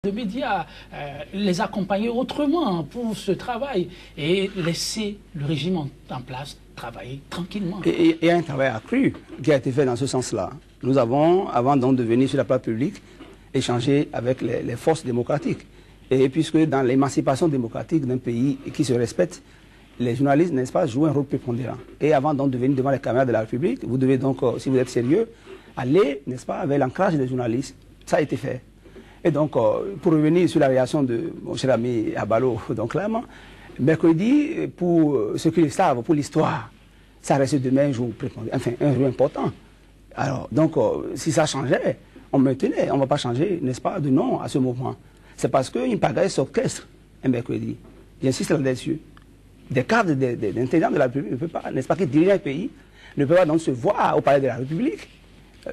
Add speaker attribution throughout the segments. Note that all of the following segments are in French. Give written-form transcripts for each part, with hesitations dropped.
Speaker 1: de médias, les accompagner autrement pour ce travail et laisser le régime en place travailler tranquillement.
Speaker 2: Et il y a un travail accru qui a été fait dans ce sens-là. Nous avons, avant donc de venir sur la place publique, échangé avec les forces démocratiques. Et puisque dans l'émancipation démocratique d'un pays qui se respecte, les journalistes, n'est-ce pas, jouent un rôle prépondérant. Et avant donc de venir devant les caméras de la République, vous devez donc, si vous êtes sérieux, aller, n'est-ce pas, avec l'ancrage des journalistes. Ça a été fait. Et donc, pour revenir sur la réaction de mon cher ami Abalo, donc clairement, mercredi, pour ceux qui le savent, pour l'histoire, ça reste demain un jour prépondérant, enfin un jour important. Alors, donc, si ça changeait, on maintenait, on ne va pas changer, n'est-ce pas, de nom à ce moment. C'est parce qu'une pagaille s'orchestre un mercredi. J'insiste là-dessus. Des cadres d'intendants de la République ne peuvent pas, n'est-ce pas, qui dirigent un pays, ne peuvent pas donc se voir au palais de la République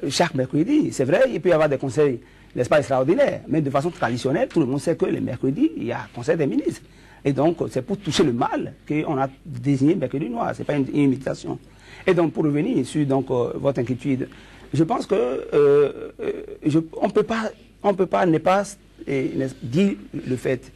Speaker 2: chaque mercredi. C'est vrai, il peut y avoir des conseils, n'est-ce pas, extraordinaires, mais de façon traditionnelle, tout le monde sait que les mercredis, il y a conseil des ministres. Et donc, c'est pour toucher le mal qu'on a désigné mercredi noir, ce n'est pas une imitation. Et donc, pour revenir sur donc, votre inquiétude, je pense que on ne peut pas ne pas dire le fait.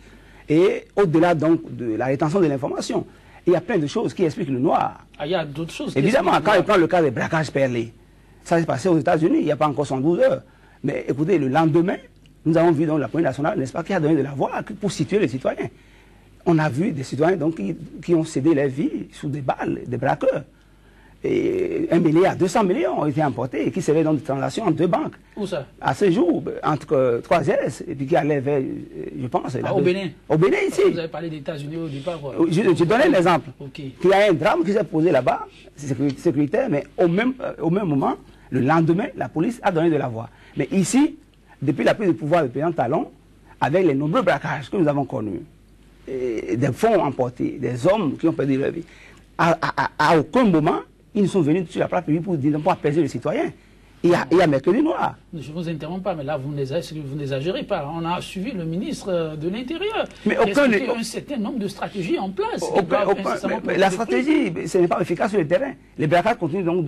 Speaker 2: Et au-delà donc de la rétention de l'information, il y a plein de choses qui expliquent le noir.
Speaker 1: Ah, il y a d'autres choses.
Speaker 2: Évidemment, quand on prend le cas des braquages perlés, ça s'est passé aux États-Unis, il n'y a pas encore 112 heures. Mais écoutez, le lendemain, nous avons vu donc la police nationale, n'est-ce pas, qui a donné de la voix pour situer les citoyens. On a vu des citoyens donc, qui ont cédé leur vie sous des balles, des braqueurs. Et 1 milliard, 200 millions ont été emportés, qui servaient dans des transactions entre deux banques.
Speaker 1: Où ça? À
Speaker 2: ce jour, entre 3S, et puis qui allaient vers, je pense...
Speaker 1: au Bénin?
Speaker 2: Au Bénin, ici.
Speaker 1: Vous avez parlé des États-Unis au départ.
Speaker 2: Je donnais l'exemple.
Speaker 1: Okay.
Speaker 2: Il y a un drame qui s'est posé là-bas, c'est sécuritaire, mais au même moment, le lendemain, la police a donné de la voix. Mais ici, depuis la prise de pouvoir du président Talon, avec les nombreux braquages que nous avons connus, et des fonds emportés, des hommes qui ont perdu leur vie, à aucun moment, ils ne sont venus sur la place publique pour apaiser les citoyens. Il y a mercredi noir.
Speaker 1: Je ne vous interromps pas, mais là, vous n'exagérez pas. On a suivi le ministre de l'Intérieur.
Speaker 2: Mais
Speaker 1: il y a un certain nombre de stratégies en place.
Speaker 2: Mais la stratégie, ce n'est pas efficace sur le terrain. Les braquages continuent donc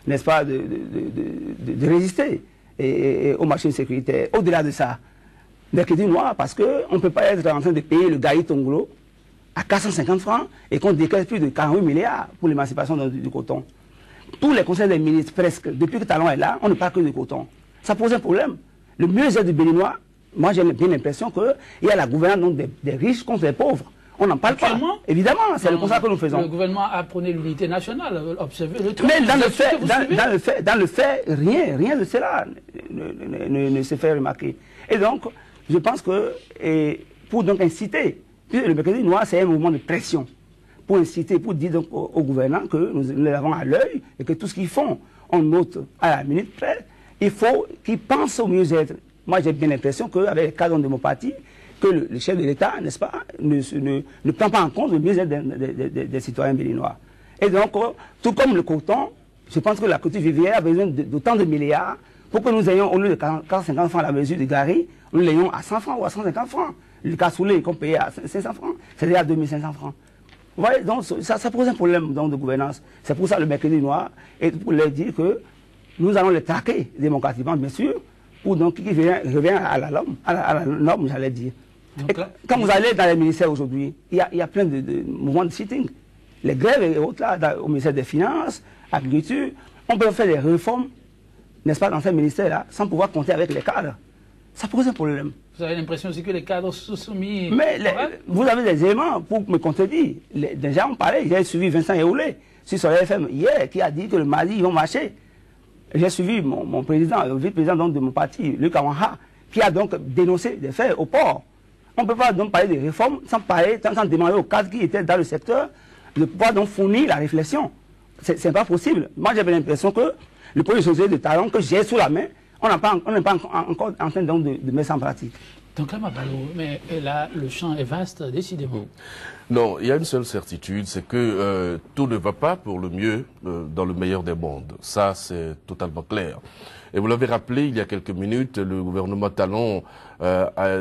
Speaker 2: n'est-ce pas, de résister aux machines sécuritaires. Au-delà de ça, mercredi noir, parce qu'on ne peut pas être en train de payer le Gaï Tongolo à 450 francs et qu'on décaisse plus de 48 milliards pour l'émancipation du coton. Tous les conseils des ministres, presque, depuis que Talon est là, on ne parle que de coton. Ça pose un problème. Le mieux-être du Béninois, moi j'ai bien l'impression qu'il y a la gouvernance des riches contre les pauvres. On n'en parle pas. Évidemment, c'est le constat que nous faisons.
Speaker 1: Le gouvernement a prôné l'unité nationale, observez le truc.
Speaker 2: Mais dans le fait, rien de cela ne se fait remarquer. Et donc, je pense que pour donc inciter, le mercredi noir, c'est un mouvement de pression. Pour inciter, pour dire donc aux gouvernants que nous l'avons à l'œil et que tout ce qu'ils font, on note à la minute près, il faut qu'ils pensent au mieux-être. Moi, j'ai bien l'impression qu'avec le cadre de mon parti, que le chef de l'État, n'est-ce pas, ne prend pas en compte le mieux-être des citoyens béninois. Et donc, tout comme le coton, je pense que la culture vivrière a besoin d'autant de milliards pour que nous ayons, au lieu de 450 francs à la mesure de Gary, nous l'ayons à 100 francs ou à 150 francs. Le cassoulet qu'on payait à 500 francs, c'est-à-dire à 2500 francs. Vous voyez, donc ça pose un problème donc, de gouvernance. C'est pour ça le mercredi noir, et pour leur dire que nous allons les traquer démocratiquement, bien sûr, pour donc qu'ils reviennent à la norme, j'allais dire. Quand vous allez dans les ministères aujourd'hui, il y a plein de mouvements de sitting. Les grèves et autres, là, au ministère des Finances, Agriculture, on peut faire des réformes, n'est-ce pas, dans ces ministères-là, sans pouvoir compter avec les cadres. Ça pose un problème.
Speaker 1: Vous avez l'impression aussi que les cadres sont soumis...
Speaker 2: Mais vous avez des éléments pour me contredire. Déjà, on parlait, j'ai suivi Vincent Eoulé sur son FM hier, qui a dit que le mardi, ils vont marcher. J'ai suivi mon président, le vice-président de mon parti, Luc Awanha, qui a donc dénoncé des faits au port. On ne peut pas donc parler de réforme sans demander aux cadres qui étaient dans le secteur de pouvoir donc fournir la réflexion. C'est pas possible. Moi, j'avais l'impression que le projet social de talent que j'ai sous la main, on n'est pas encore en train donc de mettre ça en pratique.
Speaker 1: Donc là, mais là, le champ est vaste, décidément.
Speaker 3: Non, il y a une seule certitude, c'est que tout ne va pas pour le mieux dans le meilleur des mondes. Ça, c'est totalement clair. Et vous l'avez rappelé, il y a quelques minutes, le gouvernement Talon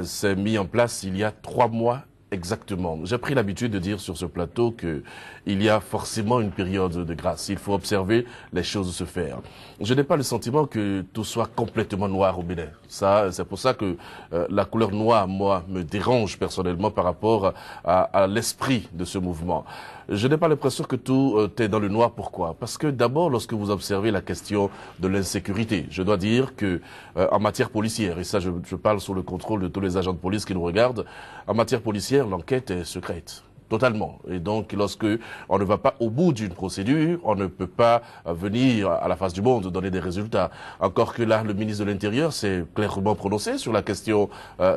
Speaker 3: s'est mis en place il y a 3 mois exactement. J'ai pris l'habitude de dire sur ce plateau qu'il y a forcément une période de grâce. Il faut observer les choses se faire. Je n'ai pas le sentiment que tout soit complètement noir au Bénin. Ça, c'est pour ça que la couleur noire, moi, me dérange personnellement par rapport à l'esprit de ce mouvement. Je n'ai pas l'impression que tout est dans le noir. Pourquoi? Parce que d'abord, lorsque vous observez la question de l'insécurité, je dois dire que en matière policière, et ça je parle sous le contrôle de tous les agents de police qui nous regardent, en matière policière, l'enquête est secrète. Totalement. Et donc, lorsque on ne va pas au bout d'une procédure, on ne peut pas venir à la face du monde donner des résultats. Encore que là, le ministre de l'Intérieur s'est clairement prononcé sur la question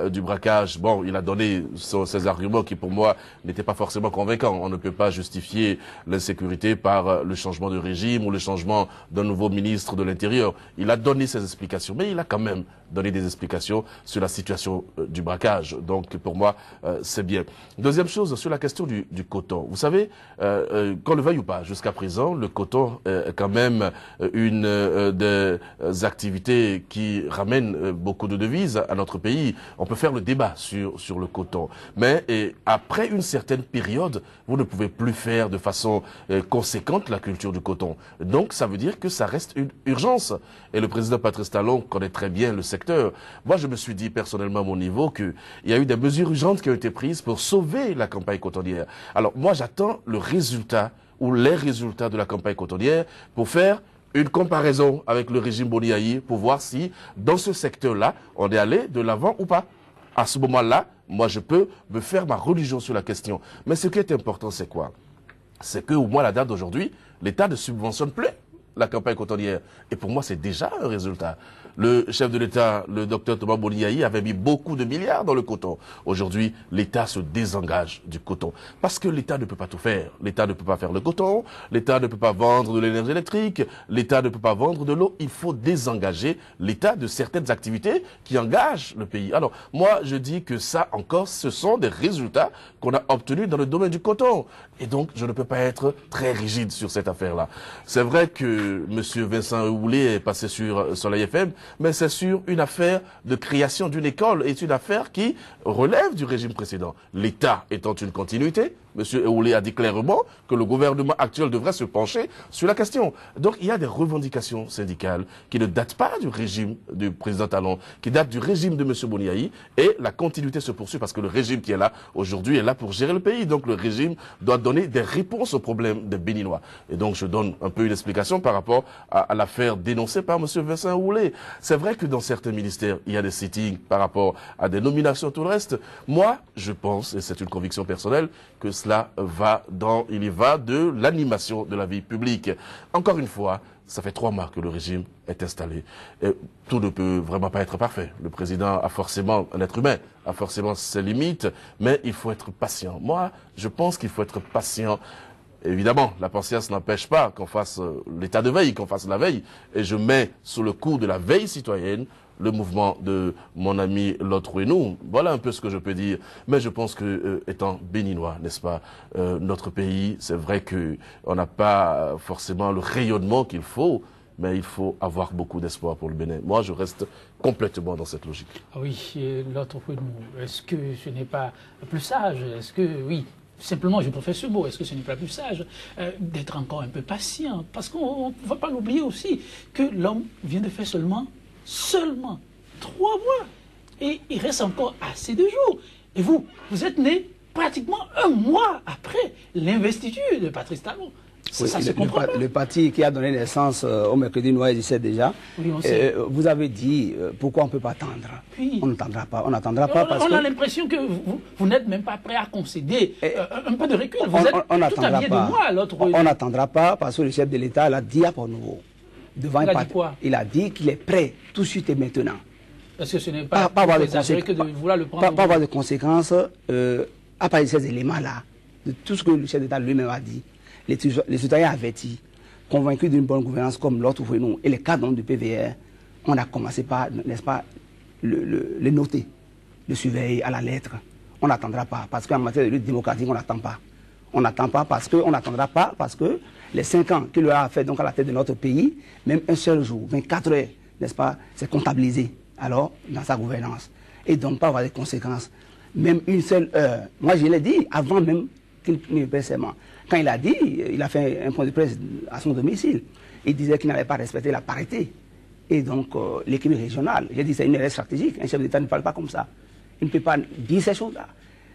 Speaker 3: du braquage. Bon, il a donné ses arguments qui, pour moi, n'étaient pas forcément convaincants. On ne peut pas justifier l'insécurité par le changement de régime ou le changement d'un nouveau ministre de l'Intérieur. Il a donné ses explications, mais il a quand même donné des explications sur la situation du braquage. Donc, pour moi, c'est bien. Deuxième chose, sur la question du coton. Vous savez, qu'on le veuille ou pas, jusqu'à présent, le coton est quand même une des activités qui ramène beaucoup de devises à notre pays. On peut faire le débat sur le coton. Mais après une certaine période, vous ne pouvez plus faire de façon conséquente la culture du coton. Donc, ça veut dire que ça reste une urgence. Et le président Patrice Talon connaît très bien le secteur. Moi, je me suis dit personnellement à mon niveau qu'il y a eu des mesures urgentes qui ont été prises pour sauver la campagne cotonnière. Alors moi j'attends le résultat ou les résultats de la campagne cotonnière pour faire une comparaison avec le régime Boni Yayi pour voir si dans ce secteur-là on est allé de l'avant ou pas. À ce moment-là, moi je peux me faire ma religion sur la question. Mais ce qui est important c'est quoi? C'est qu'au moins à la date d'aujourd'hui, l'État ne subventionne plus la campagne cotonnière. Et pour moi, c'est déjà un résultat. Le chef de l'État, le docteur Thomas Boni Yayi, avait mis beaucoup de milliards dans le coton. Aujourd'hui, l'État se désengage du coton. Parce que l'État ne peut pas tout faire. L'État ne peut pas faire le coton, l'État ne peut pas vendre de l'énergie électrique, l'État ne peut pas vendre de l'eau. Il faut désengager l'État de certaines activités qui engagent le pays. Alors, moi, je dis que ça encore, ce sont des résultats qu'on a obtenus dans le domaine du coton. Et donc, je ne peux pas être très rigide sur cette affaire-là. C'est vrai que M. Vincent Ewoulé est passé sur Soleil FM, mais c'est sur une affaire de création d'une école et une affaire qui relève du régime précédent. L'État étant une continuité, M. Ewoulé a dit clairement que le gouvernement actuel devrait se pencher sur la question. Donc il y a des revendications syndicales qui ne datent pas du régime du président Talon, qui datent du régime de M. Boni Yayi, et la continuité se poursuit parce que le régime qui est là aujourd'hui est là pour gérer le pays. Donc le régime doit donner des réponses aux problèmes des Béninois. Et donc je donne un peu une explication par rapport à l'affaire dénoncée par M. Vincent Ewoulé. C'est vrai que dans certains ministères, il y a des sittings par rapport à des nominations, tout le reste. Moi, je pense, et c'est une conviction personnelle, que cela il y va de l'animation de la vie publique. Encore une fois, ça fait 3 mois que le régime est installé. Et tout ne peut vraiment pas être parfait. Le président a forcément, un être humain, a forcément ses limites, mais il faut être patient. Moi, je pense qu'il faut être patient. Évidemment, la patience n'empêche pas qu'on fasse l'état de veille, qu'on fasse la veille. Et je mets sous le coup de la veille citoyenne le mouvement de mon ami L'Autre et nous. Voilà un peu ce que je peux dire. Mais je pense que, étant béninois, n'est-ce pas, notre pays, c'est vrai qu'on n'a pas forcément le rayonnement qu'il faut, mais il faut avoir beaucoup d'espoir pour le Bénin. Moi, je reste complètement dans cette logique.
Speaker 1: Ah oui, L'Autre et nous, est-ce que ce n'est pas plus sage? Est-ce que, oui, simplement, je préfère ce mot, est-ce que ce n'est pas plus sage d'être encore un peu patient? Parce qu'on ne va pas l'oublier aussi que l'homme vient de faire seulement 3 mois. Et il reste encore assez de jours. Et vous êtes né pratiquement 1 mois après l'investiture de Patrice Talon.
Speaker 2: Oui,
Speaker 1: ça se comprend pas.
Speaker 2: Le parti qui a donné naissance au mercredi noir existait déjà.
Speaker 1: Oui, on sait.
Speaker 2: Vous avez dit pourquoi on ne peut pas attendre.
Speaker 1: Oui.
Speaker 2: On n'attendra pas. On n'attendra pas parce que...
Speaker 1: On a l'impression que vous n'êtes même pas prêt à concéder un peu de recul. Vous êtes tout à bien de moi.
Speaker 2: On n'attendra pas parce que le chef de l'État l'a dit à Port-Nouveau. Il a dit qu'il est prêt tout de suite et maintenant.
Speaker 1: Parce que ce n'est pas
Speaker 2: avoir de conséquences à part ces éléments-là, de tout ce que le chef d'État lui-même a dit. Les citoyens avertis, convaincus d'une bonne gouvernance comme L'Autre et nous et les cadres du PVR, on a commencé par, n'est-ce pas, les noter, le surveiller à la lettre. On n'attendra pas, parce qu'en matière de lutte démocratique, on n'attend pas. On n'attend pas parce qu'on n'attendra pas, parce que les 5 ans qu'il a fait donc à la tête de notre pays, même un seul jour, 24 heures, n'est-ce pas, c'est comptabilisé alors dans sa gouvernance. Et donc pas avoir des conséquences. même une seule heure. Moi, je l'ai dit avant même qu'il ne prenne serment. Quand il a dit, il a fait un point de presse à son domicile. Il disait qu'il n'avait pas respecté la parité. Et donc, l'équilibre régional. J'ai dit, c'est une erreur stratégique. Un chef d'État ne parle pas comme ça. Il ne peut pas dire ces choses-là.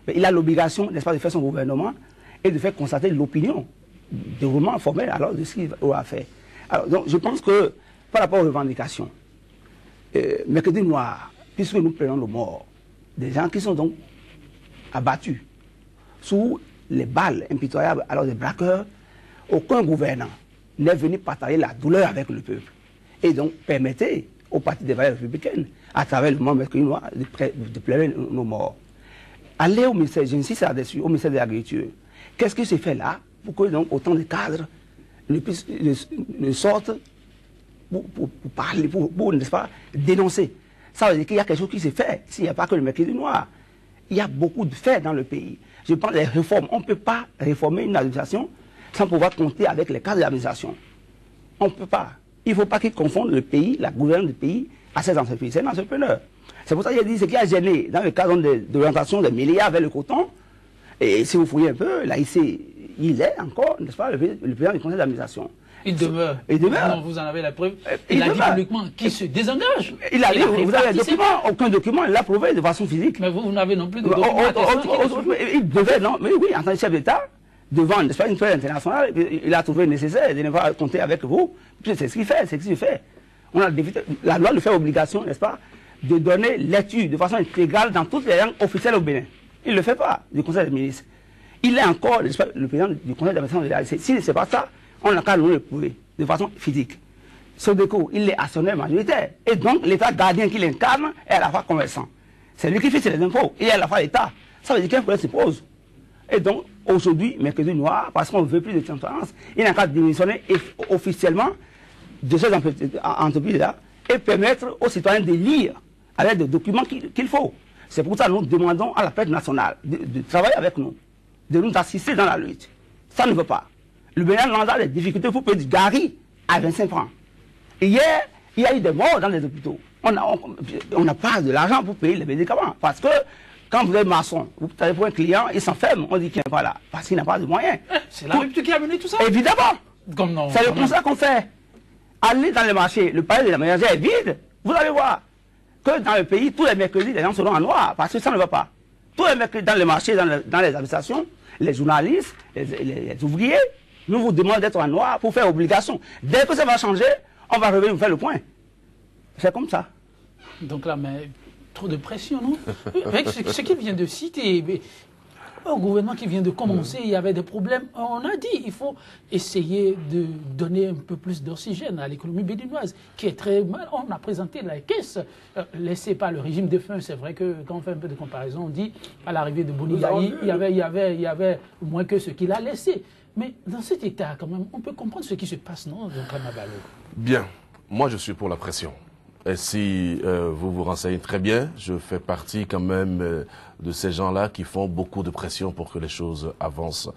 Speaker 2: Mais il a l'obligation, n'est-ce pas, de faire son gouvernement et de faire constater l'opinion, déroulement formel alors de ce qu'il aura fait. Alors, donc, je pense que, par rapport aux revendications, Mercredi Noir, puisque nous prenons le mort, des gens qui sont donc abattus sous les balles impitoyables alors des braqueurs, aucun gouvernant n'est venu partager la douleur avec le peuple. Et donc, permettez au Parti des valeurs républicaines, à travers le mouvement Mercredi Noir, de pleurer nos morts. Allez au ministère, j'insiste là-dessus, au ministère de l'Agriculture. Qu'est-ce qui se fait là pour que donc autant de cadres ne sortent pour parler, pour n'est-ce pas, dénoncer. Ça veut dire qu'il y a quelque chose qui s'est fait. S'il n'y a pas que le Mercredi Noir, il y a beaucoup de faits dans le pays. Je pense les réformes. On ne peut pas réformer une administration sans pouvoir compter avec les cadres de l'administration. On ne peut pas. Il ne faut pas qu'ils confondent le pays, la gouvernance du pays, à ces entreprises. C'est un entrepreneur. C'est pour ça que j'ai dit ce qui a gêné dans le cadre de l'orientation des milliards vers le coton. Et si vous fouillez un peu, là, ici, il est encore, n'est-ce pas, le président du conseil d'administration.
Speaker 1: Il demeure.
Speaker 2: Il demeure.
Speaker 1: Non, vous en avez la preuve. Il a dit publiquement qu'il se désengage.
Speaker 2: Il a dit, vous avez un document, aucun document, il l'a prouvé de façon physique.
Speaker 1: Mais vous n'avez non plus de document.
Speaker 2: Il devait, non, mais oui, en tant que chef d'État, devant, n'est-ce pas, une toile internationale, il a trouvé nécessaire de ne pas compter avec vous. C'est ce qu'il fait, c'est ce qu'il fait. On a la loi lui fait obligation, n'est-ce pas, de donner lecture de façon intégrale dans toutes les langues officielles au Bénin. Il ne le fait pas, du Conseil des ministres. Il est encore, n'est-ce pas, le président du Conseil d'administration de l'AIC. Si ce n'est pas ça, on n'a qu'à le prouver de façon physique. Sodeco, il est actionnaire majoritaire. Et donc, l'État gardien qu'il incarne est à la fois commerçant. C'est lui qui fixe les impôts et à la fois l'État. Ça veut dire qu'un problème se pose. Et donc, aujourd'hui, Mercredi Noir, parce qu'on ne veut plus de transparence, il n'a qu'à démissionner officiellement de ces entreprises-là et permettre aux citoyens de lire avec des documents qu'il faut. C'est pour ça que nous demandons à la presse nationale de travailler avec nous, de nous assister dans la lutte. Ça ne veut pas. Le Bénin a des difficultés pour payer du gari à 25 francs. Hier, il y a eu des morts dans les hôpitaux. On n'a pas de l'argent pour payer les médicaments. Parce que quand vous êtes maçon, vous allez pour un client, il s'enferme, on dit qu'il n'est pas là. Parce qu'il n'a pas de moyens.
Speaker 1: C'est la République qui a mené tout ça.
Speaker 2: Évidemment. C'est le constat qu'on fait. Allez dans les marchés, le palais de la ménagère est vide. Vous allez voir que dans le pays, tous les mercredis, les gens seront en noir. Parce que ça ne va pas. Tous les mercredis, dans les marchés, dans les administrations, les journalistes, les ouvriers, nous vous demandons d'être en noir pour faire obligation. Dès que ça va changer, on va revenir vous faire le point. C'est comme ça.
Speaker 1: Donc là, mais trop de pression, non? Avec ce qu'il vient de citer, au gouvernement qui vient de commencer, il y avait des problèmes. On a dit il faut essayer de donner un peu plus d'oxygène à l'économie béninoise, qui est très mal. On a présenté la caisse laissée par le régime défunt. C'est vrai que quand on fait un peu de comparaison, on dit à l'arrivée de Bonigaï, il y avait moins que ce qu'il a laissé. Mais dans cet état, quand même, on peut comprendre ce qui se passe, non, dans Kamabalo?
Speaker 3: Bien. Moi, je suis pour la pression. Et si vous vous renseignez très bien, je fais partie quand même de ces gens-là qui font beaucoup de pression pour que les choses avancent.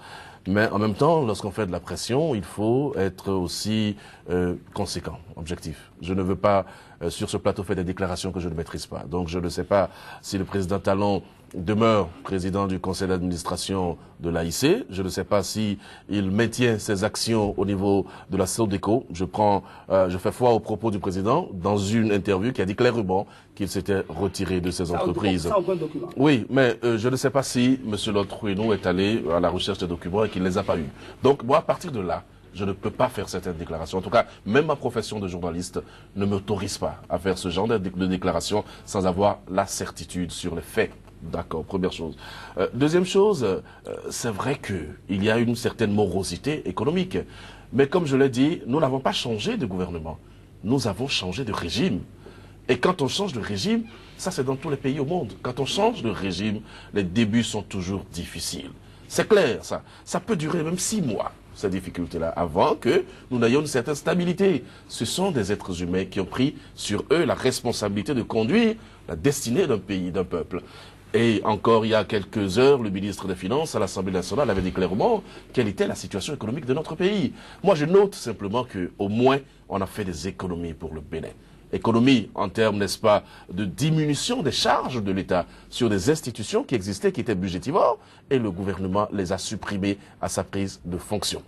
Speaker 3: Mais en même temps, lorsqu'on fait de la pression, il faut être aussi conséquent, objectif. Je ne veux pas, sur ce plateau, faire des déclarations que je ne maîtrise pas. Donc je ne sais pas si le président Talon demeure président du conseil d'administration de l'AIC. Je ne sais pas si il maintient ses actions au niveau de la Sodeco. Je fais foi aux propos du président dans une interview qui a dit clairement qu'il s'était retiré de ces entreprises. Oui, mais je ne sais pas si M. Lotrueno est allé à la recherche des documents et qu'il ne les a pas eus. Donc moi, à partir de là, je ne peux pas faire certaines déclarations. En tout cas, même ma profession de journaliste ne m'autorise pas à faire ce genre de déclaration sans avoir la certitude sur les faits. D'accord, première chose. Deuxième chose, c'est vrai qu'il y a une certaine morosité économique. Mais comme je l'ai dit, nous n'avons pas changé de gouvernement. Nous avons changé de régime. Et quand on change de régime, ça c'est dans tous les pays au monde. Quand on change de régime, les débuts sont toujours difficiles. C'est clair, ça. Ça peut durer même 6 mois, ces difficultés-là, avant que nous n'ayons une certaine stabilité. Ce sont des êtres humains qui ont pris sur eux la responsabilité de conduire la destinée d'un pays, d'un peuple. Et encore il y a quelques heures, le ministre des Finances à l'Assemblée nationale avait dit clairement quelle était la situation économique de notre pays. Moi, je note simplement qu'au moins, on a fait des économies pour le Bénin. Économie en termes, n'est-ce pas, de diminution des charges de l'État sur des institutions qui existaient, qui étaient budgétivores, et le gouvernement les a supprimées à sa prise de fonction.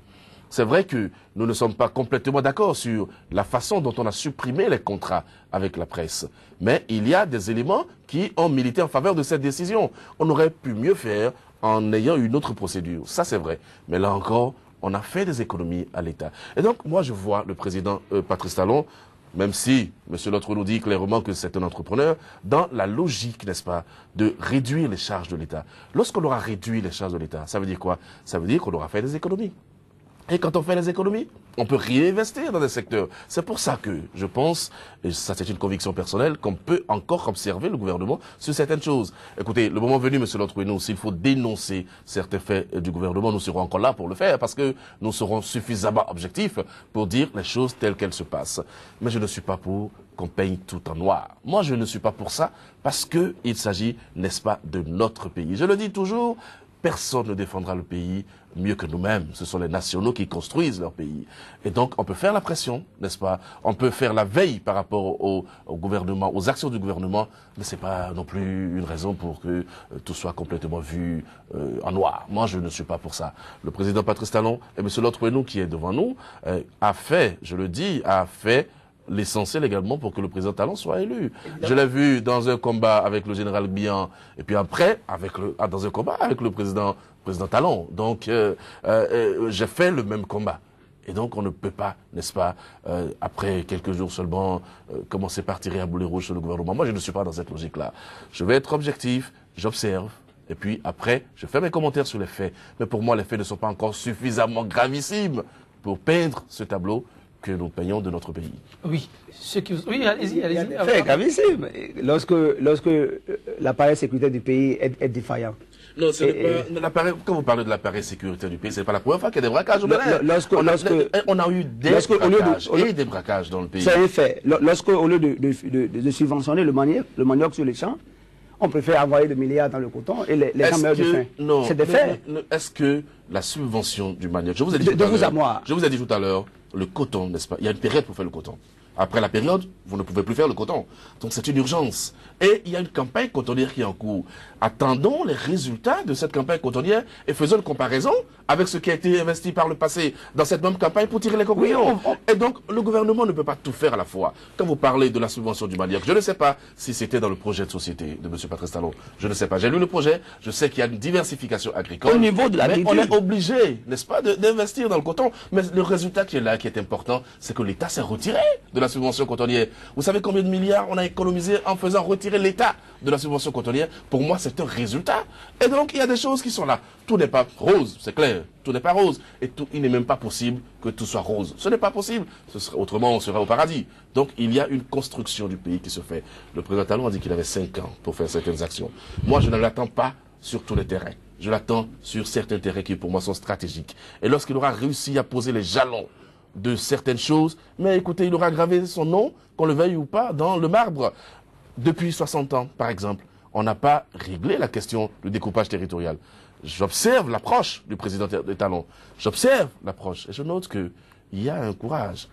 Speaker 3: C'est vrai que nous ne sommes pas complètement d'accord sur la façon dont on a supprimé les contrats avec la presse. Mais il y a des éléments qui ont milité en faveur de cette décision. On aurait pu mieux faire en ayant une autre procédure. Ça, c'est vrai. Mais là encore, on a fait des économies à l'État. Et donc, moi, je vois le président Patrice Talon, même si M. Lotre nous dit clairement que c'est un entrepreneur, dans la logique, n'est-ce pas, de réduire les charges de l'État. Lorsqu'on aura réduit les charges de l'État, ça veut dire quoi? Ça veut dire qu'on aura fait des économies. Et quand on fait les économies, on peut réinvestir dans des secteurs. C'est pour ça que je pense, et ça c'est une conviction personnelle, qu'on peut encore observer le gouvernement sur certaines choses. Écoutez, le moment venu, M. Lotre, s'il faut dénoncer certains faits du gouvernement, nous serons encore là pour le faire, parce que nous serons suffisamment objectifs pour dire les choses telles qu'elles se passent. Mais je ne suis pas pour qu'on peigne tout en noir. Moi, je ne suis pas pour ça, parce que il s'agit, n'est-ce pas, de notre pays. Je le dis toujours, personne ne défendra le pays mieux que nous-mêmes. Ce sont les nationaux qui construisent leur pays. Et donc, on peut faire la pression, n'est-ce pas? On peut faire la veille par rapport au gouvernement, aux actions du gouvernement, mais c'est pas non plus une raison pour que tout soit complètement vu en noir. Moi, je ne suis pas pour ça. Le président Patrice Talon et M. Lotre qui est devant nous a fait, je le dis, a fait l'essentiel également pour que le président Talon soit élu. Je l'ai vu dans un combat avec le général Bihan, et puis après, dans un combat avec le président Talon. Donc, j'ai fait le même combat. Et donc, on ne peut pas, n'est-ce pas, après quelques jours seulement, commencer par tirer à boulet rouge sur le gouvernement. Moi, je ne suis pas dans cette logique-là. Je vais être objectif, j'observe, et puis après, je fais mes commentaires sur les faits. Mais pour moi, les faits ne sont pas encore suffisamment gravissimes pour peindre ce tableau que nous payons de notre pays.
Speaker 1: Oui, oui, allez-y, allez-y.
Speaker 2: C'est gravissime. Lorsque l'appareil sécuritaire du pays est défaillant.
Speaker 3: Non, quand vous parlez de l'appareil sécuritaire du pays, ce n'est pas la première fois qu'il y a des braquages au Bénin. On a eu des braquages et des braquages dans le pays.
Speaker 2: C'est un fait. Lorsqu'au lieu de subventionner le manioc sur les champs, on préfère envoyer des milliards dans le coton et les gens meurent de faim. C'est des faits.
Speaker 3: Est-ce que la subvention du manioc, je vous ai dit tout à l'heure, le coton, n'est-ce pas? Il y a une période pour faire le coton. Après la période, vous ne pouvez plus faire le coton. Donc c'est une urgence. Et il y a une campagne cotonnière qui est en cours. Attendons les résultats de cette campagne cotonnière et faisons une comparaison avec ce qui a été investi par le passé dans cette même campagne pour tirer les conclusions. Et donc le gouvernement ne peut pas tout faire à la fois. Quand vous parlez de la subvention du manioc, je ne sais pas si c'était dans le projet de société de M. Patrice Talon. Je ne sais pas. J'ai lu le projet. Je sais qu'il y a une diversification agricole.
Speaker 2: Au niveau de l'agriculture.
Speaker 3: Mais on est obligé, n'est-ce pas, d'investir dans le coton. Mais le résultat qui est là, qui est important, c'est que l'État s'est retiré de la subvention cotonnière. Vous savez combien de milliards on a économisé en faisant retirer l'État de la subvention cotonnière? Pour moi, c'est un résultat. Et donc, il y a des choses qui sont là. Tout n'est pas rose, c'est clair. Tout n'est pas rose. Et il n'est même pas possible que tout soit rose. Ce n'est pas possible. Autrement, on serait au paradis. Donc, il y a une construction du pays qui se fait. Le président Talon a dit qu'il avait 5 ans pour faire certaines actions. Moi, je ne l'attends pas sur tous les terrains. Je l'attends sur certains terrains qui, pour moi, sont stratégiques. Et lorsqu'il aura réussi à poser les jalons de certaines choses, mais écoutez, il aura gravé son nom, qu'on le veuille ou pas, dans le marbre. Depuis 60 ans, par exemple, on n'a pas réglé la question du découpage territorial. J'observe l'approche du président Talon. J'observe l'approche et je note qu'il y a un courage.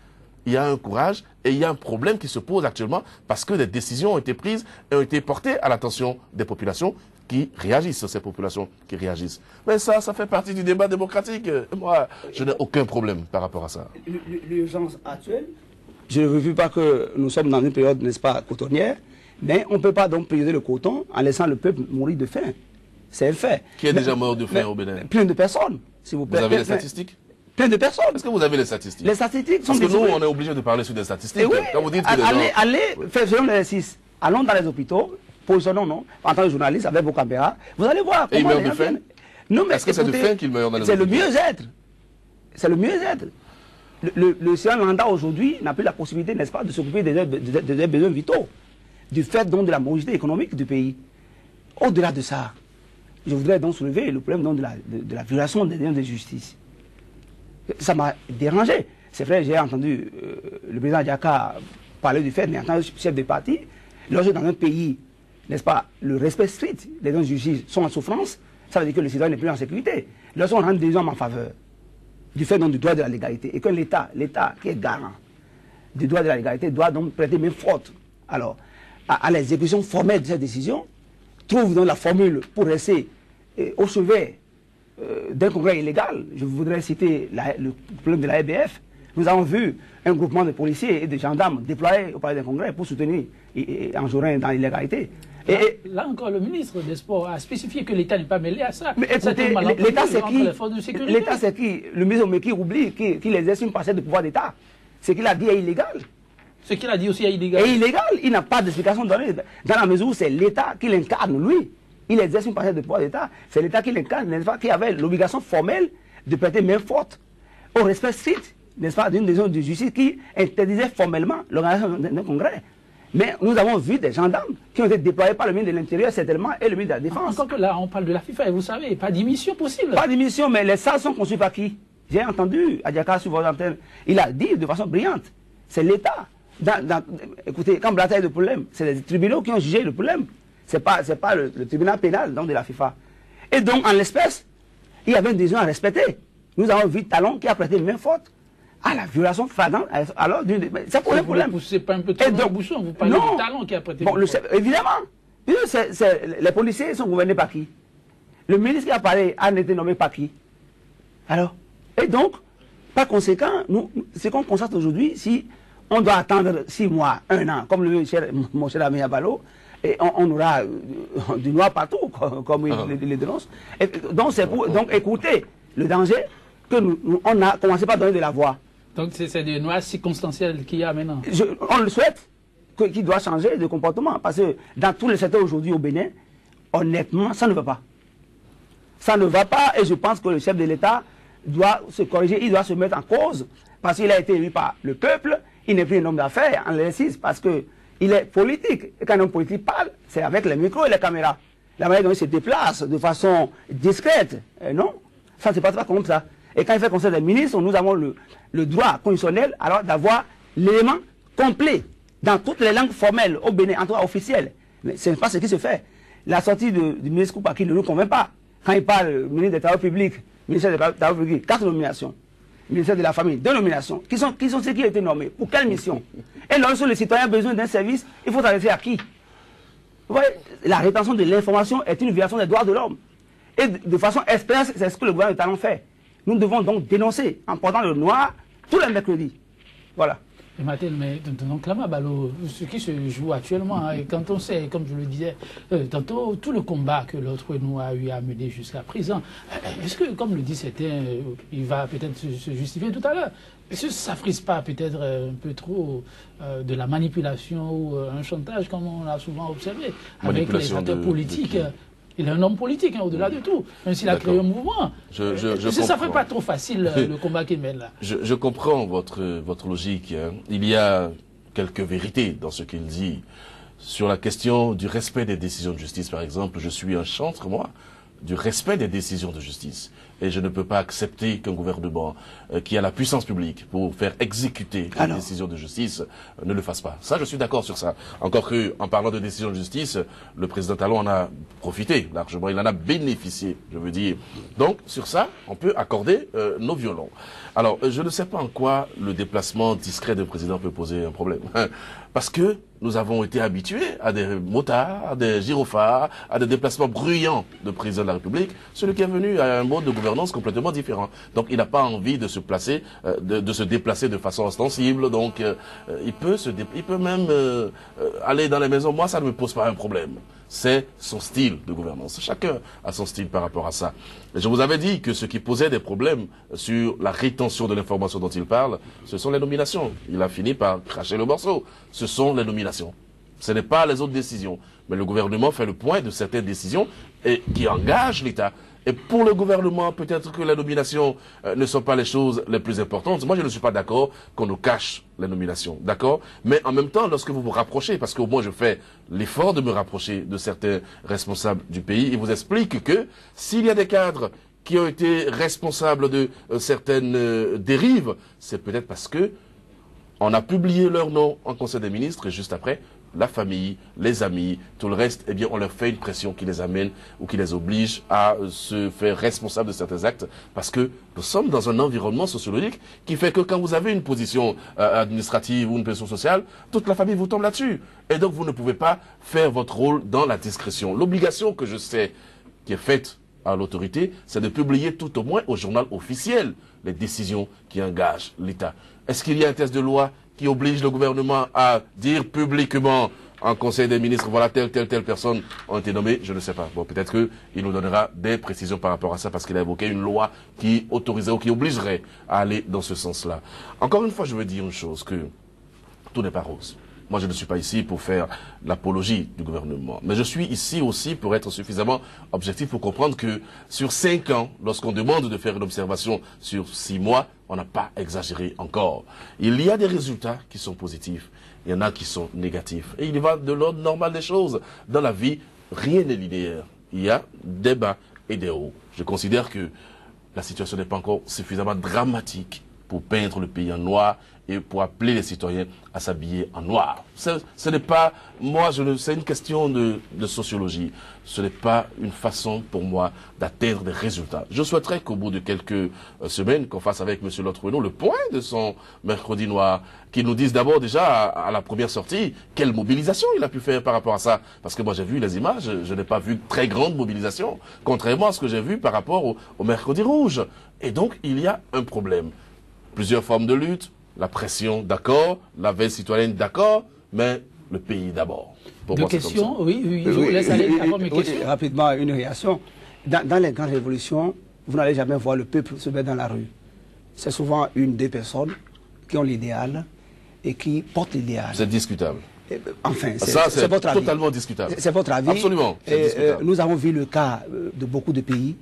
Speaker 3: Il y a un courage et il y a un problème qui se pose actuellement parce que des décisions ont été prises et ont été portées à l'attention des populations qui réagissent, ces populations qui réagissent. Mais ça fait partie du débat démocratique. Moi, je n'ai aucun problème par rapport à ça.
Speaker 2: L'urgence actuelle, je ne veux pas que nous sommes dans une période, n'est-ce pas, cotonnière, mais on ne peut pas donc prioriser le coton en laissant le peuple mourir de faim. C'est un fait.
Speaker 3: Qui est déjà mort de faim au Bénin?
Speaker 2: Plein de personnes, s'il vous plaît.
Speaker 3: Vous avez les statistiques?
Speaker 2: Plein de personnes.
Speaker 3: Est-ce que vous avez les statistiques?
Speaker 2: Les statistiques sont...
Speaker 3: Parce que nous, on est obligé de parler sur des statistiques.
Speaker 2: Oui,
Speaker 3: quand vous dites que
Speaker 2: allez, faisons l'exercice. Allons dans les hôpitaux, positionnons, non, en tant que journaliste, avec vos caméras, vous allez voir comment
Speaker 3: les gens viennent. Est-ce que c'est de faim qu'ils meurent dans les hôpitaux?
Speaker 2: C'est le mieux-être. C'est le mieux-être. Le Sri Lanka aujourd'hui n'a plus la possibilité, n'est-ce pas, de s'occuper des besoins vitaux, du fait donc de la morosité économique du pays. Au-delà de ça, je voudrais donc soulever le problème donc de la violation des liens de justice. Ça m'a dérangé. C'est vrai, j'ai entendu le président Diaka parler du fait, mais en tant que chef de parti, lorsque dans un pays, n'est-ce pas, le respect strict des liens de justice sont en souffrance, ça veut dire que le citoyen n'est plus en sécurité. Lorsqu'on rend des hommes en faveur, du fait donc du droit de la légalité, et que l'État qui est garant du droit de la légalité doit donc prêter main forte. Alors, à l'exécution formelle de cette décision, trouve donc la formule pour rester au chevet d'un congrès illégal. Je voudrais citer le problème de la RBF. Nous avons vu un groupement de policiers et de gendarmes déployés au palais d'un congrès pour soutenir Anjorin dans l'illégalité.
Speaker 1: Là encore, le ministre des Sports a spécifié que l'État n'est pas mêlé à ça.
Speaker 2: Mais écoutez, l'État c'est qui? L'État c'est qui? Le ministre Meki oublie qu'il exerce une parcelle de pouvoir d'État. Ce qu'il a dit est illégal.
Speaker 1: Ce qu'il a dit aussi est illégal.
Speaker 2: Et illégal, il n'a pas d'explication donnée. Dans la mesure où c'est l'État qui l'incarne, lui. Il exerce une parcelle de pouvoir d'État. C'est l'État qui l'incarne, n'est-ce pas, qui avait l'obligation formelle de prêter main forte au respect strict, n'est-ce pas, d'une décision de justice qui interdisait formellement l'organisation d'un congrès. Mais nous avons vu des gendarmes qui ont été déployés par le ministre de l'Intérieur, certainement, et le ministre de la Défense.
Speaker 1: Encore que là, on parle de la FIFA, et vous savez, pas d'émission possible.
Speaker 2: Pas d'émission, mais les salles sont conçues par qui? J'ai entendu Adiaka sur votre antenne, il a dit de façon brillante, c'est l'État. Écoutez, quand Blatter a de problème, c'est les tribunaux qui ont jugé le problème. Ce n'est pas le tribunal pénal donc, de la FIFA. Et donc, en l'espèce, il y avait une décision à respecter. Nous avons vu Talon qui a prêté main forte à la violation flagrante. Alors, ça pose un problème.
Speaker 1: Vous ne poussez pas un peu trop dans le bouchon, vous parlez de Talon qui a prêté main forte.
Speaker 2: Évidemment. Les policiers sont gouvernés par qui? Le ministre qui a parlé a été nommé par qui? Alors, et donc, par conséquent, ce qu'on constate aujourd'hui, si on doit attendre 6 mois, 1 an, comme mon cher ami Abalo, et on aura du noir partout, comme il le dénonce. Donc, c'est pour écouter le danger que on a commencé par donner de la voix.
Speaker 1: Donc, c'est des noirs circonstanciels qu'il y a maintenant.
Speaker 2: On le souhaite, qu'il doit changer de comportement, parce que dans tous les secteurs aujourd'hui au Bénin, honnêtement, ça ne va pas. Ça ne va pas, et je pense que le chef de l'État doit se corriger, il doit se mettre en cause, parce qu'il a été élu par le peuple, il n'est plus un homme d'affaires en l'exercice, parce qu'il est politique. Et quand un homme politique parle, c'est avec les micros et les caméras. La manière dont il se déplace de façon discrète, non, ça ne se passe pas comme ça. Et quand il fait conseil des ministres, nous avons le droit constitutionnel alors d'avoir l'élément complet dans toutes les langues formelles au Bénin, en tout cas officielles. Mais ce n'est pas ce qui se fait. La sortie du ministre Koupaki ne nous convainc pas. Quand il parle, ministre des Travaux publics, ministère des Travaux publics, 4 nominations. Ministère de la Famille, 2 nominations. Qui sont ceux qui ont été nommés? Pour quelle mission? Et lorsque le citoyen a besoin d'un service, il faut s'adresser à qui? Vous voyez, la rétention de l'information est une violation des droits de l'homme. Et de façon expresse, c'est ce que le gouvernement de Talon fait. Nous devons donc dénoncer en portant le noir tous les mercredis. Voilà.
Speaker 1: Mais donc là, Balo, ce qui se joue actuellement, et quand on sait, comme je le disais, tantôt, tout le combat que l'autre nous a eu à mener jusqu'à présent, est-ce que, comme le dit certains, il va peut-être se justifier tout à l'heure, est-ce que ça ne frise pas peut-être un peu trop de la manipulation ou un chantage, comme on l'a souvent observé, avec les acteurs politiques? Il est un homme politique, au-delà de tout, même s'il a créé un mouvement. Ça ne ferait pas trop facile, le combat qu'il mène là.
Speaker 3: Je comprends votre logique. Hein. Il y a quelques vérités dans ce qu'il dit. Sur la question du respect des décisions de justice, par exemple, je suis un chantre, moi, du respect des décisions de justice. Et je ne peux pas accepter qu'un gouvernement qui a la puissance publique pour faire exécuter les décisions de justice ne le fasse pas. Ça, je suis d'accord sur ça. Encore que, en parlant de décisions de justice, le président Talon en a profité largement. Il en a bénéficié, je veux dire. Donc, sur ça, on peut accorder nos violons. Alors, je ne sais pas en quoi le déplacement discret du président peut poser un problème. Parce que nous avons été habitués à des motards, à des gyrophares, à des déplacements bruyants de président de la République, celui qui est venu à un mode de gouvernance complètement différent. Donc il n'a pas envie de se placer, de se déplacer de façon ostensible. Donc il peut même aller dans les maisons. Moi, ça ne me pose pas un problème. C'est son style de gouvernance. Chacun a son style par rapport à ça. Et je vous avais dit que ce qui posait des problèmes sur la rétention de l'information dont il parle, ce sont les nominations. Il a fini par cracher le morceau. Ce sont les nominations. Ce n'est pas les autres décisions. Mais le gouvernement fait le point de certaines décisions et qui engagent l'État. Et pour le gouvernement, peut-être que les nominations ne sont pas les choses les plus importantes. Moi, je ne suis pas d'accord qu'on nous cache les nominations, d'accord? Mais en même temps, lorsque vous vous rapprochez, parce qu'au moins je fais l'effort de me rapprocher de certains responsables du pays, ils vous expliquent que s'il y a des cadres qui ont été responsables de certaines dérives, c'est peut-être parce que on a publié leur nom en Conseil des ministres et juste après, la famille, les amis, tout le reste, eh bien, on leur fait une pression qui les amène ou qui les oblige à se faire responsables de certains actes, parce que nous sommes dans un environnement sociologique qui fait que quand vous avez une position administrative ou une position sociale, toute la famille vous tombe là-dessus. Et donc, vous ne pouvez pas faire votre rôle dans la discrétion. L'obligation que je sais qui est faite à l'autorité, c'est de publier tout au moins au journal officiel les décisions qui engagent l'État. Est-ce qu'il y a un texte de loi qui oblige le gouvernement à dire publiquement en Conseil des ministres, voilà, telle personne ont été nommées? Je ne sais pas. Bon, peut-être qu'il nous donnera des précisions par rapport à ça, parce qu'il a évoqué une loi qui autoriserait ou qui obligerait à aller dans ce sens-là. Encore une fois, je veux dire une chose, que tout n'est pas rose. Moi, je ne suis pas ici pour faire l'apologie du gouvernement. Mais je suis ici aussi pour être suffisamment objectif pour comprendre que sur 5 ans, lorsqu'on demande de faire une observation sur 6 mois, on n'a pas exagéré encore. Il y a des résultats qui sont positifs. Il y en a qui sont négatifs. Et il y va de l'ordre normal des choses. Dans la vie, rien n'est linéaire. Il y a des bas et des hauts. Je considère que la situation n'est pas encore suffisamment dramatique pour peindre le pays en noir et pour appeler les citoyens à s'habiller en noir. Ce n'est pas, moi, c'est une question de sociologie. Ce n'est pas une façon pour moi d'atteindre des résultats. Je souhaiterais qu'au bout de quelques semaines, qu'on fasse avec M. Lothrenault le point de son mercredi noir, qu'il nous dise d'abord déjà à la première sortie, quelle mobilisation il a pu faire par rapport à ça. Parce que moi j'ai vu les images, je n'ai pas vu très grande mobilisation, contrairement à ce que j'ai vu par rapport au mercredi rouge. Et donc il y a un problème. Plusieurs formes de lutte, la pression, d'accord, la veille citoyenne, d'accord, mais le pays d'abord.
Speaker 1: Deux questions, oui, je vous laisse aller avant mes questions.
Speaker 2: Rapidement, une réaction. Dans les grandes révolutions, vous n'allez jamais voir le peuple se mettre dans la rue. C'est souvent deux personnes qui ont l'idéal et qui portent l'idéal.
Speaker 3: C'est discutable.
Speaker 2: Enfin, c'est votre avis.
Speaker 3: Totalement discutable.
Speaker 2: C'est votre avis.
Speaker 3: Absolument.
Speaker 2: Nous avons vu le cas de beaucoup de pays.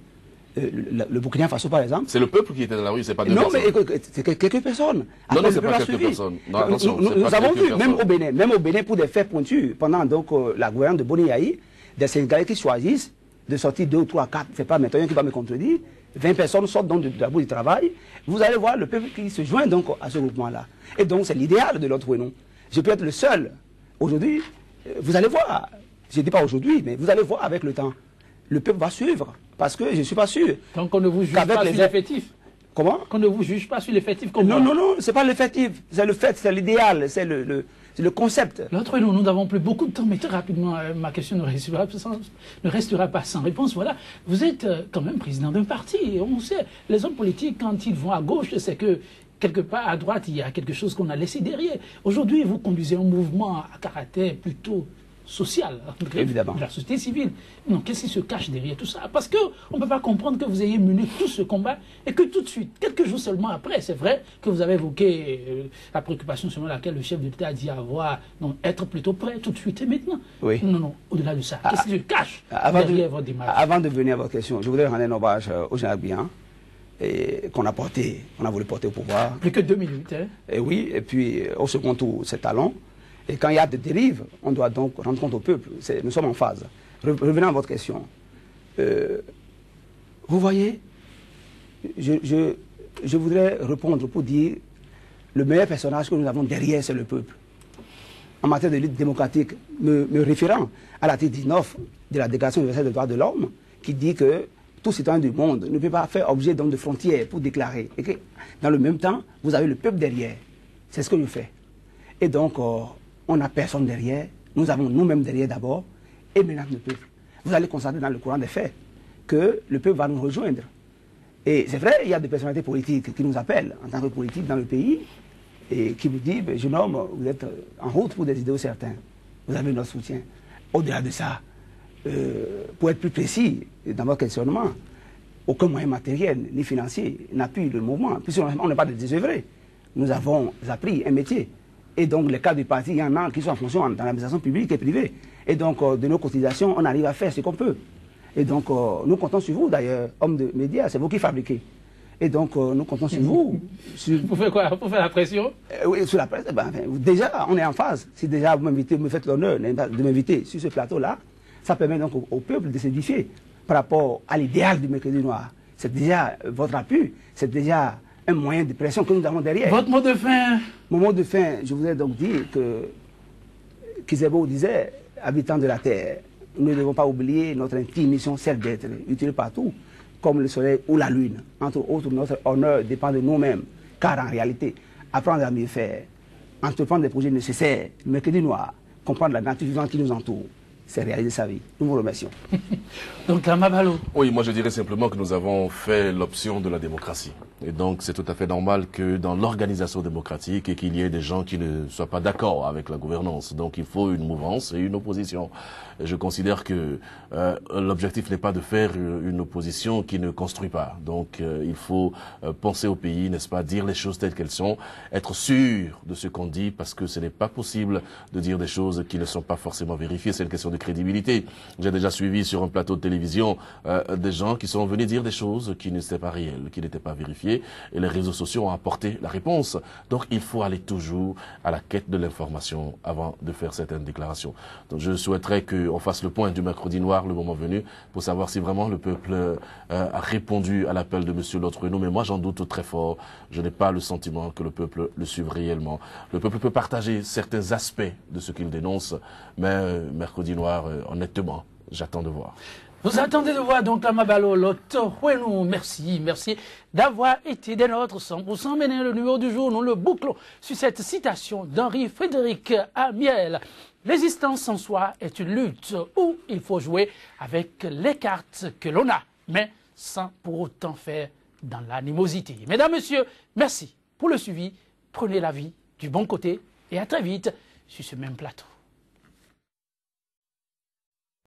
Speaker 2: Le Burkina Faso, par exemple.
Speaker 3: C'est le peuple qui était dans la rue, c'est pas deux personnes.
Speaker 2: Non, mais c'est quelques personnes.
Speaker 3: Après, non, c'est pas quelques personnes. Non,
Speaker 2: nous avons vu, même au Bénin, pour des faits pointus, pendant donc la gouverne de Boni Yahi, des Sénégalais qui choisissent de sortir 2 ou 3, 4, c'est pas maintenant qui va me contredire, 20 personnes sortent donc de la boue du travail. Vous allez voir le peuple qui se joint donc à ce groupement-là. Et donc, c'est l'idéal de l'autre Wénon. Je peux être le seul. Aujourd'hui, vous allez voir, je ne dis pas aujourd'hui, mais vous allez voir avec le temps. Le peuple va suivre. Parce que je ne suis pas sûr.
Speaker 1: Donc on ne vous juge pas sur l'effectif.
Speaker 2: Comment?
Speaker 1: Qu'on ne vous juge pas sur l'effectif.
Speaker 2: Non, ce n'est pas l'effectif. C'est le fait, c'est l'idéal, c'est le concept.
Speaker 1: L'autre, nous n'avons plus beaucoup de temps, mais très rapidement, ma question ne restera pas sans réponse. Voilà, vous êtes quand même président d'un parti. Et on sait, les hommes politiques, quand ils vont à gauche, c'est que quelque part à droite, il y a quelque chose qu'on a laissé derrière. Aujourd'hui, vous conduisez un mouvement à caractère plutôt social,
Speaker 2: évidemment,
Speaker 1: de la société civile. Non, qu'est-ce qui se cache derrière tout ça? Parce qu'on ne peut pas comprendre que vous ayez mené tout ce combat et que tout de suite, quelques jours seulement après, c'est vrai que vous avez évoqué la préoccupation selon laquelle le chef de l'État a dit être plutôt prêt tout de suite et maintenant.
Speaker 2: Oui.
Speaker 1: Non, au-delà de ça, qu'est-ce qui se cache derrière votre démarche?
Speaker 2: Avant de venir à votre question, je voudrais rendre un hommage au général Bihan, qu'on a voulu porter au pouvoir.
Speaker 1: Plus que 2 minutes, hein?
Speaker 2: Et oui, et puis au second tour, ses talents. Et quand il y a des dérives, on doit donc rendre compte au peuple. Nous sommes en phase. Revenons à votre question. Vous voyez, je voudrais répondre pour dire le meilleur personnage que nous avons derrière, c'est le peuple. En matière de lutte démocratique, me référant à l'article 19 de la Déclaration universelle des droits de l'homme, qui dit que tout citoyen du monde ne peut pas faire objet donc, de frontières pour déclarer. Et que, dans le même temps, vous avez le peuple derrière. C'est ce que je fais. Et donc, on n'a personne derrière, nous avons nous-mêmes derrière d'abord, et maintenant le peuple. Vous allez constater dans le courant des faits que le peuple va nous rejoindre. Et c'est vrai, il y a des personnalités politiques qui nous appellent en tant que politiques dans le pays, et qui nous disent, jeune homme, vous êtes en route pour des idéaux certains, vous avez notre soutien. Au-delà de ça, pour être plus précis dans votre questionnement, aucun moyen matériel ni financier n'appuie le mouvement, puisqu'on n'est pas des désœuvrés. Nous avons appris un métier. Et donc, les cadres du parti, il y en a qui sont en fonction dans l'administration publique et privée. Et donc, de nos cotisations, on arrive à faire ce qu'on peut. Et donc, nous comptons sur vous, d'ailleurs, hommes de médias, c'est vous qui fabriquez. Et donc, nous comptons sur vous.
Speaker 1: Pour faire quoi? Pour faire la pression?
Speaker 2: Oui, sur la presse. Déjà, on est en phase. Si déjà vous m'invitez, vous me faites l'honneur de m'inviter sur ce plateau-là, ça permet donc au peuple de s'édifier par rapport à l'idéal du mercredi noir. C'est déjà votre appui, c'est déjà un moyen de pression que nous avons derrière.
Speaker 1: Votre mot de fin?
Speaker 2: Mon mot de fin, je voudrais donc dire que Kizebo disait, habitants de la terre, nous ne devons pas oublier notre intime mission, celle d'être utile partout, comme le soleil ou la lune. Entre autres, notre honneur dépend de nous-mêmes, car en réalité, apprendre à mieux faire, entreprendre des projets nécessaires, mercredi noir, comprendre la nature vivante qui nous entoure, c'est réaliser sa vie. Nous vous remercions.
Speaker 1: Donc, Lama Balo.
Speaker 3: Oui, moi je dirais simplement que nous avons fait l'option de la démocratie. Et donc c'est tout à fait normal que dans l'organisation démocratique et qu'il y ait des gens qui ne soient pas d'accord avec la gouvernance. Donc il faut une mouvance et une opposition. Et je considère que l'objectif n'est pas de faire une opposition qui ne construit pas. Donc il faut penser au pays, n'est-ce pas, dire les choses telles qu'elles sont, être sûr de ce qu'on dit, parce que ce n'est pas possible de dire des choses qui ne sont pas forcément vérifiées. C'est une question de crédibilité. J'ai déjà suivi sur un plateau de télévision des gens qui sont venus dire des choses qui n'étaient pas réelles, qui n'étaient pas vérifiées, et les réseaux sociaux ont apporté la réponse. Donc il faut aller toujours à la quête de l'information avant de faire certaines déclarations. Donc je souhaiterais qu'on fasse le point du mercredi noir le moment venu pour savoir si vraiment le peuple a répondu à l'appel de M. Lotre-Renaud. Mais moi j'en doute très fort. Je n'ai pas le sentiment que le peuple le suive réellement. Le peuple peut partager certains aspects de ce qu'il dénonce, mais mercredi noir, honnêtement, j'attends de voir.
Speaker 1: Vous attendez de voir donc Lama Balo, Lotre-Renaud. Merci d'avoir été des nôtres 100%. Maintenant, le numéro du jour, nous le bouclons sur cette citation d'Henri-Frédéric Amiel. L'existence en soi est une lutte où il faut jouer avec les cartes que l'on a, mais sans pour autant faire dans l'animosité. Mesdames, Messieurs, merci pour le suivi. Prenez la vie du bon côté et à très vite sur ce même plateau.